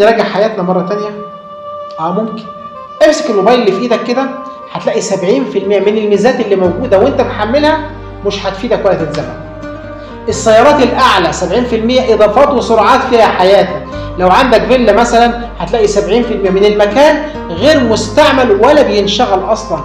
نراجع حياتنا مرة تانية؟ ممكن. امسك الموبايل اللي في ايدك كده، هتلاقي 70% من الميزات اللي موجودة وانت محملها مش هتفيدك ولا تتزمن. السيارات الأعلى 70% إضافات وسرعات فيها حياتك. لو عندك فيلا مثلا هتلاقي 70% من المكان غير مستعمل ولا بينشغل أصلا.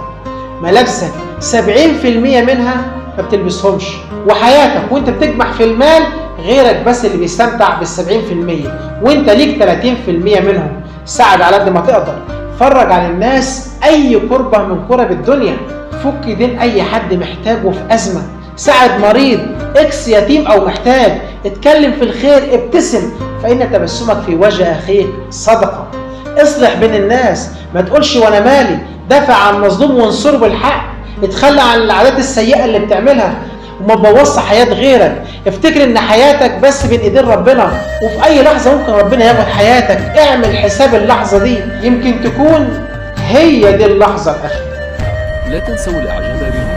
ملابسك 70% منها ما بتلبسهمش. وحياتك وانت بتجمع في المال غيرك بس اللي بيستمتع بال70% وانت ليك 30% منهم. ساعد على قد ما تقدر، فرج عن الناس أي كربة من كرب الدنيا، فك دين أي حد محتاج وفي أزمة، ساعد مريض، اكس يتيم أو محتاج، اتكلم في الخير، ابتسم، فإن تبسمك في وجه أخيك صدقة. اصلح بين الناس، ما تقولش وأنا مالي، دافع عن المظلوم وانصره بالحق، اتخلى عن العادات السيئة اللي بتعملها وما تبوظش حياة غيرك. افتكر ان حياتك بس بين ايدين ربنا، وفي اي لحظة ممكن ربنا ياخد حياتك. اعمل حساب اللحظة دي، يمكن تكون هي دي اللحظة الأخيرة. لا تنسوا الاعجاب بالفيديو.